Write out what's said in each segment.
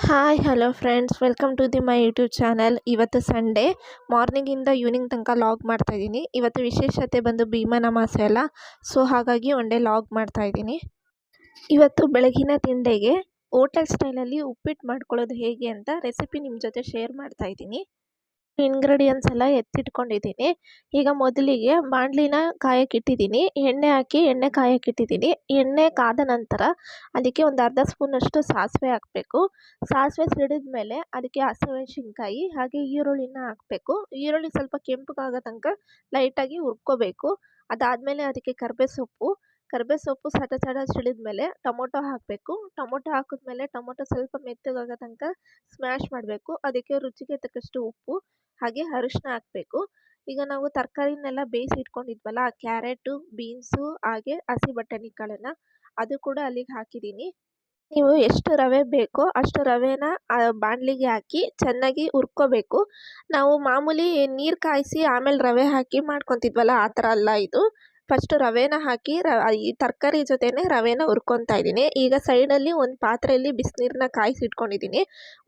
Hi hello friends, welcome to my YouTube channel. ಇವತ್ತು Sunday ಮಾರ್ನಿಂಗಿಂದ evening ತನಕ log ಮಾಡ್ತಾಯಿದ್ದೀನಿ. ಇವತ್ತು ವಿಶೇಷತೆ ಬಂದು ಭೀಮನ ಅಮಾವಾಸ್ಯೆ ಅಲ್ಲ, ಸೊ ಹಾಗಾಗಿ ಒನ್ ಡೇ ಲಾಗ್ ಮಾಡ್ತಾಯಿದ್ದೀನಿ. ಇವತ್ತು ಬೆಳಗಿನ ತಿಂಡಿಗೆ ಹೋಟೆಲ್ ಸ್ಟೈಲಲ್ಲಿ ಉಪ್ಪಿಟ್ಟು ಮಾಡ್ಕೊಳ್ಳೋದು ಹೇಗೆ ಅಂತ ರೆಸಿಪಿ ನಿಮ್ಮ ಜೊತೆ ಶೇರ್ ಮಾಡ್ತಾಯಿದ್ದೀನಿ. ಇಂಗ್ರೀಡಿಯೆಂಟ್ಸ್ ಎಲ್ಲ ಎತ್ತಿಟ್ಕೊಂಡಿದ್ದೀನಿ. ಈಗ ಮೊದಲಿಗೆ ಬಾಣಲಿನ ಕಾಯಕ್ಕಿಟ್ಟಿದ್ದೀನಿ. ಎಣ್ಣೆ ಹಾಕಿ ಎಣ್ಣೆ ಕಾಯಕ್ಕಿಟ್ಟಿದ್ದೀನಿ. ಎಣ್ಣೆ ಕಾದ ನಂತರ ಅದಕ್ಕೆ ಒಂದು ಅರ್ಧ ಸ್ಪೂನಷ್ಟು ಸಾಸಿವೆ ಹಾಕಬೇಕು. ಸಾಸಿವೆ ಸಿಡಿದ ಮೇಲೆ ಅದಕ್ಕೆ ಹಸಿಮೆಣಸಿನ್ಕಾಯಿ ಹಾಗೆ ಈರುಳ್ಳಿನ ಹಾಕಬೇಕು. ಈರುಳ್ಳಿ ಸ್ವಲ್ಪ ಕೆಂಪಗಾಗೋ ತನಕ ಲೈಟಾಗಿ ಹುರ್ಕೋಬೇಕು. ಅದಾದಮೇಲೆ ಅದಕ್ಕೆ ಕರಿಬೇವು ಸೊಪ್ಪು ಸಟ ಸಿಡಿದ ಮೇಲೆ ಟೊಮೊಟೊ ಹಾಕಬೇಕು. ಟೊಮೊಟೊ ಹಾಕಿದ್ಮೇಲೆ ಟೊಮೊಟೊ ಸ್ವಲ್ಪ ಮೆತ್ತಗಾಗೋ ತನಕ ಸ್ಮ್ಯಾಶ್ ಮಾಡಬೇಕು. ಅದಕ್ಕೆ ರುಚಿಗೆ ತಕ್ಕಷ್ಟು ಉಪ್ಪು ಹಾಗೆ ಅರಿಶಿನ ಹಾಕಬೇಕು. ಈಗ ನಾವು ತರಕಾರಿನೆಲ್ಲ ಬೇಯಿಸಿ ಇಟ್ಕೊಂಡಿದ್ವಲ್ಲ, ಕ್ಯಾರೆಟು, ಬೀನ್ಸು ಹಾಗೆ ಹಸಿ ಬಟಾಣಿಕಾಳನ್ನು ಅದು ಕೂಡ ಅಲ್ಲಿಗೆ ಹಾಕಿದ್ದೀನಿ. ನೀವು ಎಷ್ಟು ರವೆ ಬೇಕೋ ಅಷ್ಟು ರವೆನ ಬಾಣಲಿಗೆ ಹಾಕಿ ಚೆನ್ನಾಗಿ ಹುರ್ಕೋಬೇಕು. ನಾವು ಮಾಮೂಲಿ ನೀರು ಕಾಯಿಸಿ ಆಮೇಲೆ ರವೆ ಹಾಕಿ ಮಾಡ್ಕೊತಿದ್ವಲ್ಲ, ಆ ಥರ ಅಲ್ಲ ಇದು. ಫಸ್ಟ್ ರವೆನ ಹಾಕಿ ಈ ತರಕಾರಿ ಜೊತೆನೇ ರವೆನ ಹುರ್ಕೊತಾ ಇದ್ದೀನಿ. ಈಗ ಸೈಡಲ್ಲಿ ಒಂದು ಪಾತ್ರೆಯಲ್ಲಿ ಬಿಸಿನೀರನ್ನ ಕಾಯಿಸಿಟ್ಕೊಂಡಿದ್ದೀನಿ.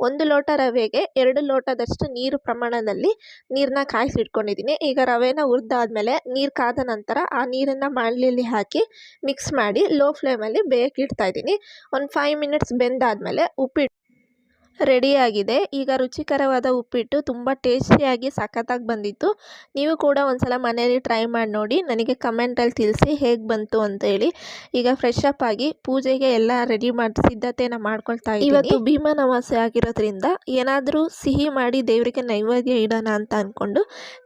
1 ಲೋಟ ರವೆಗೆ 2 ಲೋಟದಷ್ಟು ನೀರು ಪ್ರಮಾಣದಲ್ಲಿ ನೀರನ್ನ ಕಾಯಿಸಿಟ್ಕೊಂಡಿದ್ದೀನಿ. ಈಗ ರವೆನ ಹುರಿದಾದ್ಮೇಲೆ ನೀರು ಕಾದ ನಂತರ ಆ ನೀರನ್ನು ಬಾಣಲಿಯಲ್ಲಿ ಹಾಕಿ ಮಿಕ್ಸ್ ಮಾಡಿ ಲೋ ಫ್ಲೇಮಲ್ಲಿ ಬೇಯಕ್ಕೆ ಇಡ್ತಾ ಇದ್ದೀನಿ. ಒಂದು 5 ಮಿನಿಟ್ಸ್ ಬೆಂದಾದಮೇಲೆ ಉಪ್ಪಿಟ್ಟು ರೆಡಿಯಾಗಿದೆ. ಈಗ ರುಚಿಕರವಾದ ಉಪ್ಪಿಟ್ಟು ತುಂಬ ಟೇಸ್ಟಿಯಾಗಿ ಸಖತ್ತಾಗಿ ಬಂದಿತ್ತು. ನೀವು ಕೂಡ ಒಂದ್ಸಲ ಮನೆಯಲ್ಲಿ ಟ್ರೈ ಮಾಡಿ ನೋಡಿ, ನನಗೆ ಕಮೆಂಟಲ್ಲಿ ತಿಳಿಸಿ ಹೇಗೆ ಬಂತು ಅಂತೇಳಿ. ಈಗ ಫ್ರೆಶ್ ಅಪ್ ಆಗಿ ಪೂಜೆಗೆ ಎಲ್ಲ ರೆಡಿ ಮಾಡಿ ಸಿದ್ಧತೆನ ಮಾಡ್ಕೊಳ್ತಾ ಇದ್ದೀನಿ. ಇವತ್ತು ಭೀಮನ ಅಮಾವಾಸ್ಯೆ ಆಗಿರೋದ್ರಿಂದ ಏನಾದರೂ ಸಿಹಿ ಮಾಡಿ ದೇವರಿಗೆ ನೈವೇದ್ಯ ಇಡೋಣ ಅಂತ ಅಂದ್ಕೊಂಡು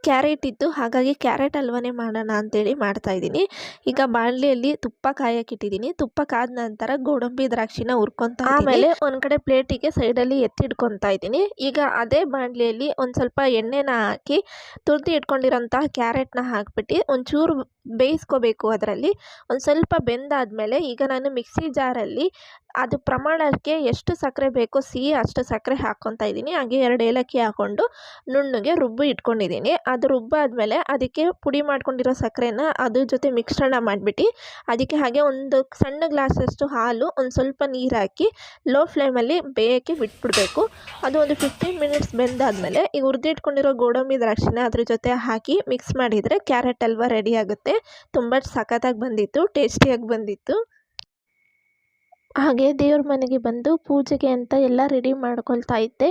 ಕ್ಯಾರೆಟ್ ಇತ್ತು, ಹಾಗಾಗಿ ಕ್ಯಾರೆಟ್ ಹಲ್ವಾನೇ ಮಾಡೋಣ ಅಂತೇಳಿ ಮಾಡ್ತಾ ಇದ್ದೀನಿ. ಈಗ ಬಾಣಲಿಯಲ್ಲಿ ತುಪ್ಪ ಕಾಯಕ್ಕಿಟ್ಟಿದ್ದೀನಿ. ತುಪ್ಪ ಕಾದ ನಂತರ ಗೋಡಂಬಿ ದ್ರಾಕ್ಷಿನ ಹುರ್ಕೊತಾ ಆಮೇಲೆ ಒಂದು ಕಡೆ ಪ್ಲೇಟಿಗೆ ಸೈಡಲ್ಲಿ ಎತ್ತಿಟ್ಕೊತಾ ಇದ್ದೀನಿ. ಈಗ ಅದೇ ಬಾಣಲಿಯಲ್ಲಿ ಒಂದು ಸ್ವಲ್ಪ ಎಣ್ಣೆನ ಹಾಕಿ ತುರಿದು ಇಟ್ಕೊಂಡಿರೋಂತಹ ಕ್ಯಾರೆಟ್ನ ಹಾಕ್ಬಿಟ್ಟು ಒಂಚೂರು ಬೇಯಿಸ್ಕೋಬೇಕು. ಅದರಲ್ಲಿ ಒಂದು ಸ್ವಲ್ಪ ಬೆಂದಾದಮೇಲೆ ಈಗ ನಾನು ಮಿಕ್ಸಿ ಜಾರಲ್ಲಿ ಅದು ಪ್ರಮಾಣಕ್ಕೆ ಎಷ್ಟು ಸಕ್ಕರೆ ಬೇಕೋ ಸಿಹಿ ಅಷ್ಟು ಸಕ್ಕರೆ ಹಾಕ್ಕೊತಾ ಇದ್ದೀನಿ. ಹಾಗೆ 2 ಏಲಕ್ಕಿ ಹಾಕ್ಕೊಂಡು ನುಣ್ಣಗೆ ರುಬ್ಬಿ ಇಟ್ಕೊಂಡಿದ್ದೀನಿ. ಅದು ರುಬ್ಬಾದ್ಮೇಲೆ ಅದಕ್ಕೆ ಪುಡಿ ಮಾಡ್ಕೊಂಡಿರೋ ಸಕ್ಕರೆನ ಅದ್ರ ಜೊತೆ ಮಿಶ್ರಣ ಮಾಡಿಬಿಟ್ಟು ಅದಕ್ಕೆ ಹಾಗೆ ಒಂದು ಸಣ್ಣ ಗ್ಲಾಸಷ್ಟು ಹಾಲು, ಒಂದು ಸ್ವಲ್ಪ ನೀರು ಹಾಕಿ ಲೋ ಫ್ಲೇಮಲ್ಲಿ ಬೇಯೋಕ್ಕೆ ಬಿಟ್ಬಿಡಬೇಕು. ಅದು ಒಂದು 15 ಮಿನಿಟ್ಸ್ ಬೆಂದಾದಮೇಲೆ ಈಗ ಹುರಿದಿಟ್ಕೊಂಡಿರೋ ಗೋಡಂಬಿ ದ್ರಾಕ್ಷಿನ ಅದ್ರ ಜೊತೆ ಹಾಕಿ ಮಿಕ್ಸ್ ಮಾಡಿದರೆ ಕ್ಯಾರೆಟ್ ಹಲ್ವಾ ರೆಡಿ ಆಗುತ್ತೆ. ತುಂಬ ಸಖತ್ತಾಗಿ ಬಂದಿತ್ತು, ಟೇಸ್ಟಿಯಾಗಿ ಬಂದಿತ್ತು. ಹಾಗೆ ದೇವ್ರ ಮನೆಗೆ ಬಂದು ಪೂಜೆಗೆ ಅಂತ ಎಲ್ಲ ರೆಡಿ ಮಾಡ್ಕೊಳ್ತಾ ಇದ್ದೆ.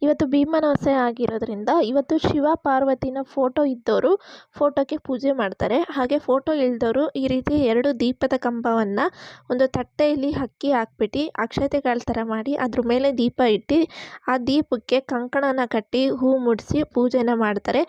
ಇವತ್ತು ಭೀಮನ ಅಮಾವಾಸ್ಯೆ ಆಗಿರೋದ್ರಿಂದ ಇವತ್ತು ಶಿವ ಪಾರ್ವತಿನ ಫೋಟೋ ಇದ್ದವರು ಫೋಟೋಕ್ಕೆ ಪೂಜೆ ಮಾಡ್ತಾರೆ. ಹಾಗೆ ಫೋಟೋ ಇಲ್ದವರು ಈ ರೀತಿ 2 ದೀಪದ ಕಂಬವನ್ನು ಒಂದು ತಟ್ಟೆಯಲ್ಲಿ ಅಕ್ಕಿ ಹಾಕ್ಬಿಟ್ಟು ಅಕ್ಷತೆಗಳ ಥರ ಮಾಡಿ ಅದ್ರ ಮೇಲೆ ದೀಪ ಇಟ್ಟು ಆ ದೀಪಕ್ಕೆ ಕಂಕಣನ ಕಟ್ಟಿ ಹೂ ಮುಡಿಸಿ ಪೂಜೆನ ಮಾಡ್ತಾರೆ.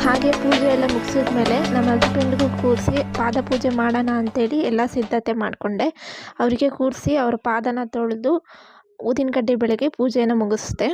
ಹಾಗೆ ಪೂಜೆ ಎಲ್ಲ ಮುಗಿಸಿದ್ಮೇಲೆ ನಮ್ಮ ಹಸ್ಬೆಂಡ್ಗೂ ಕೂರಿಸಿ ಪಾದ ಪೂಜೆ ಮಾಡೋಣ ಅಂತೇಳಿ ಎಲ್ಲ ಸಿದ್ಧತೆ ಮಾಡಿಕೊಂಡೆ. ಅವರಿಗೆ ಕೂರಿಸಿ ಅವ್ರ ಪಾದನ ತೊಳೆದು ಊದಿನ ಕಡ್ಡಿ ಬೆಳಗ್ಗೆ ಪೂಜೆಯನ್ನು ಮುಗಿಸ್ದೆ.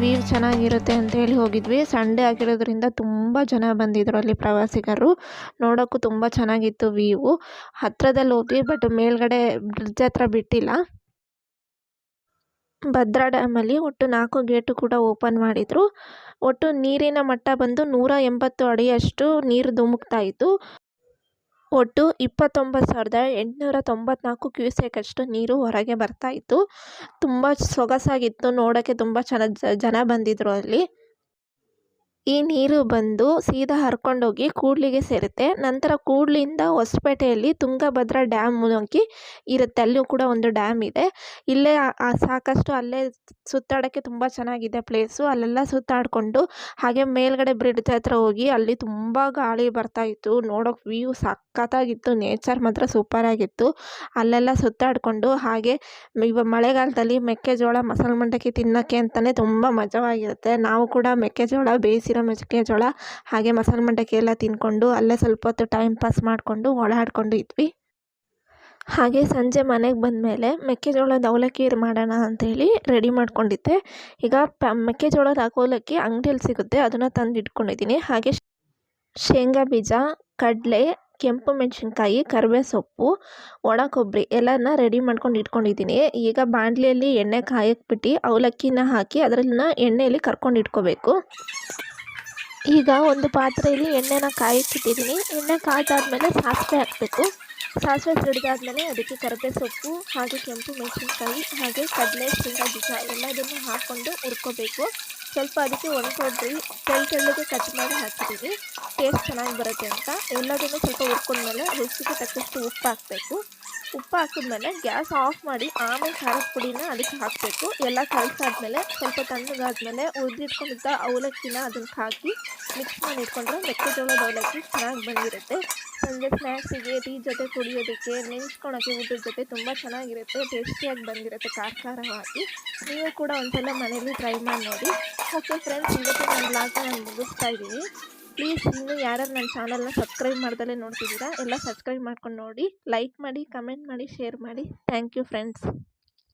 ವ್ಯೂ ಚೆನ್ನಾಗಿರುತ್ತೆ ಅಂತೇಳಿ ಹೋಗಿದ್ವಿ. ಸಂಡೇ ಆಗಿರೋದ್ರಿಂದ ತುಂಬ ಜನ ಬಂದಿದ್ದರು ಅಲ್ಲಿ ಪ್ರವಾಸಿಗರು. ನೋಡೋಕ್ಕೂ ತುಂಬ ಚೆನ್ನಾಗಿತ್ತು ವ್ಯೂ. ಹತ್ರದಲ್ಲಿ ಹೋದ್ವಿ, ಬಟ್ ಮೇಲ್ಗಡೆ ಬ್ರಿಡ್ಜ್ ಹತ್ರ ಬಿಟ್ಟಿಲ್ಲ. ಭದ್ರಾ ಡ್ಯಾಮಲ್ಲಿ ಒಟ್ಟು 4 ಗೇಟು ಕೂಡ ಓಪನ್ ಮಾಡಿದರು. ಒಟ್ಟು ನೀರಿನ ಮಟ್ಟ ಬಂದು 180 ಅಡಿಯಷ್ಟು ನೀರು ಧುಮುಕ್ತಾ ಇತ್ತು. ಒಟ್ಟು 29,894 ಕ್ಯೂಸೆಕಷ್ಟು ನೀರು ಹೊರಗೆ ಬರ್ತಾ ಇತ್ತು. ತುಂಬ ಸೊಗಸಾಗಿತ್ತು, ನೋಡೋಕ್ಕೆ ತುಂಬ ಜನ ಬಂದಿದ್ದರು ಅಲ್ಲಿ. ಈ ನೀರು ಬಂದು ಸೀದಾ ಹರ್ಕೊಂಡೋಗಿ ಕೂಡ್ಲಿಗೆ ಸೇರುತ್ತೆ. ನಂತರ ಕೂಡ್ಲಿಂದ ಹೊಸಪೇಟೆಯಲ್ಲಿ ತುಂಗಭದ್ರಾ ಡ್ಯಾಮ್ ಹೋಗಿ ಇರುತ್ತೆ. ಅಲ್ಲೂ ಕೂಡ ಒಂದು ಡ್ಯಾಮ್ ಇದೆ. ಇಲ್ಲೇ ಸಾಕಷ್ಟು ಅಲ್ಲೇ ಸುತ್ತಾಡೋಕ್ಕೆ ತುಂಬ ಚೆನ್ನಾಗಿದೆ ಪ್ಲೇಸು. ಅಲ್ಲೆಲ್ಲ ಸುತ್ತಾಡಿಕೊಂಡು ಹಾಗೆ ಮೇಲ್ಗಡೆ ಬ್ರಿಡ್ಜ್ ಹತ್ರ ಹೋಗಿ ಅಲ್ಲಿ ತುಂಬ ಗಾಳಿ ಬರ್ತಾಯಿತ್ತು. ನೋಡೋಕೆ ವ್ಯೂ ಸಖತ್ತಾಗಿತ್ತು. ನೇಚರ್ ಮಾತ್ರ ಸೂಪರಾಗಿತ್ತು. ಅಲ್ಲೆಲ್ಲ ಸುತ್ತಾಡಿಕೊಂಡು ಹಾಗೆ ಮಳೆಗಾಲದಲ್ಲಿ ಮೆಕ್ಕೆಜೋಳ ಮಸಾಲೆ ಮಂಡಕ್ಕಿ ತಿನ್ನೋಕ್ಕೆ ಅಂತಲೇ ತುಂಬ ಮಜವಾಗಿರುತ್ತೆ. ನಾವು ಕೂಡ ಮೆಕ್ಕೆಜೋಳ ಬೇಯಿಸಿರೋ ಮೆಕ್ಕೆಜೋಳ ಹಾಗೆ ಮಸಾಲೆ ಮಂಡಕ್ಕಿ ಎಲ್ಲ ತಿಂದ್ಕೊಂಡು ಅಲ್ಲೇ ಸ್ವಲ್ಪ ಹೊತ್ತು ಟೈಮ್ ಪಾಸ್ ಮಾಡಿಕೊಂಡು ಓಡಾಡಿಕೊಂಡು ಇದ್ವಿ. ಹಾಗೆ ಸಂಜೆ ಮನೆಗೆ ಬಂದಮೇಲೆ ಮೆಕ್ಕೆಜೋಳದ ಅವಲಕ್ಕಿ ಮಾಡೋಣ ಅಂಥೇಳಿ ರೆಡಿ ಮಾಡ್ಕೊಂಡಿದ್ದೆ. ಈಗ ಮೆಕ್ಕೆಜೋಳದ ಅವಲಕ್ಕಿ ಅಂಗಡಿಯಲ್ಲಿ ಸಿಗುತ್ತೆ, ಅದನ್ನು ತಂದು ಇಟ್ಕೊಂಡಿದ್ದೀನಿ. ಹಾಗೆ ಶೇಂಗಾ ಬೀಜ, ಕಡಲೆ, ಕೆಂಪು ಮೆಣಸಿನ್ಕಾಯಿ, ಕರಿಬೇವು ಸೊಪ್ಪು, ಒಣ ಕೊಬ್ಬರಿ ಎಲ್ಲನ ರೆಡಿ ಮಾಡ್ಕೊಂಡು ಇಟ್ಕೊಂಡಿದ್ದೀನಿ. ಈಗ ಬಾಣಲಿಯಲ್ಲಿ ಎಣ್ಣೆ ಕಾಯಕ್ಬಿಟ್ಟು ಅವಲಕ್ಕಿನ ಹಾಕಿ ಅದರನ್ನ ಎಣ್ಣೆಯಲ್ಲಿ ಕರ್ಕೊಂಡು ಇಟ್ಕೋಬೇಕು. ಈಗ ಒಂದು ಪಾತ್ರೆಯಲ್ಲಿ ಎಣ್ಣೆನ ಕಾಯಕ್ಕಿಟ್ಟಿದ್ದೀನಿ. ಎಣ್ಣೆ ಕಾದಾದ್ಮೇಲೆ ಸಾಸಿವೆ ಹಾಕಬೇಕು. ಸಾಸಿವೆ ಸಿಡಿದಾದ್ಮೇಲೆ ಅದಕ್ಕೆ ಕರಿಬೇವು ಸೊಪ್ಪು ಹಾಗೆ ಕೆಂಪು ಮೆಣಸಿನ್ಕಾಯಿ ಹಾಗೆ ಕಡಲೆ, ಶೇಂಗಾ ಬೀಜ ಎಲ್ಲದನ್ನು ಹಾಕ್ಕೊಂಡು ಹುರ್ಕೋಬೇಕು. ಸ್ವಲ್ಪ ಅದಕ್ಕೆ ಒಣ ಕೊಬ್ಬರಿ ತೆಳ್ಳಗೆ ಕಟ್ ಮಾಡಿ ಹಾಕಿದ್ದೀವಿ, ಟೇಸ್ಟ್ ಚೆನ್ನಾಗಿ ಬರುತ್ತೆ ಅಂತ. ಎಲ್ಲದನ್ನು ಸ್ವಲ್ಪ ಹುರ್ಕೊಂಡ್ಮೇಲೆ ರುಚಿಗೆ ತಕ್ಕಷ್ಟು ಉಪ್ಪು ಹಾಕಬೇಕು. ಉಪ್ಪು ಹಾಕಿದ್ಮೇಲೆ ಗ್ಯಾಸ್ ಆಫ್ ಮಾಡಿ ಆಮೇಲೆ ಖಾರದ ಪುಡಿನ ಅದಕ್ಕೆ ಹಾಕಬೇಕು. ಎಲ್ಲ ಕಲಸಾದ್ಮೇಲೆ ಸ್ವಲ್ಪ ತಣ್ಣಗಾದ್ಮೇಲೆ ಹುರಿದಿಟ್ಕೊಂಡಿದ್ದ ಅವಲಕ್ಕಿನ ಅದಕ್ಕೆ ಹಾಕಿ ಮಿಕ್ಸ್ ಮಾಡಿ ಇಟ್ಕೊಂಡ್ರೆ ಮೆಕ್ಕೆಜೋಳದ ಅವಲಕ್ಕಿ ಚೆನ್ನಾಗಿ ಬಂದಿರುತ್ತೆ. ಸಂಜೆ ಸ್ನ್ಯಾಕ್ಸಿಗೆ, ಟೀ ಜೊತೆ ಕುಡಿಯೋದಕ್ಕೆ, ನೆಂಚ್ಕೊಳಕ್ಕೆ ಊಟದ ಜೊತೆ ತುಂಬ ಚೆನ್ನಾಗಿರುತ್ತೆ. ಟೇಸ್ಟಿಯಾಗಿ ಬಂದಿರುತ್ತೆ ಖಾರವಾಗಿ. ನೀವು ಕೂಡ ಒಂದ್ಸಲ ಮನೇಲಿ ಟ್ರೈ ಮಾಡಿ ನೋಡಿ. ಓಕೆ ಫ್ರೆಂಡ್ಸ್, ಇವತ್ತು ನನ್ನ ಬ್ಲಾಗ್ನ ನಾನು ಮುಗಿಸ್ತಾ ಇದ್ದೀನಿ. ಪ್ಲೀಸ್ ಇನ್ನೂ ಯಾರ್ಯಾರು ನನ್ನ ಚಾನಲ್ನ ಸಬ್ಸ್ಕ್ರೈಬ್ ಮಾಡ್ದಲೇ ನೋಡ್ತಿದ್ದೀರಾ ಎಲ್ಲ ಸಬ್ಸ್ಕ್ರೈಬ್ ಮಾಡ್ಕೊಂಡು ನೋಡಿ, ಲೈಕ್ ಮಾಡಿ, ಕಮೆಂಟ್ ಮಾಡಿ, ಶೇರ್ ಮಾಡಿ. Thank you friends.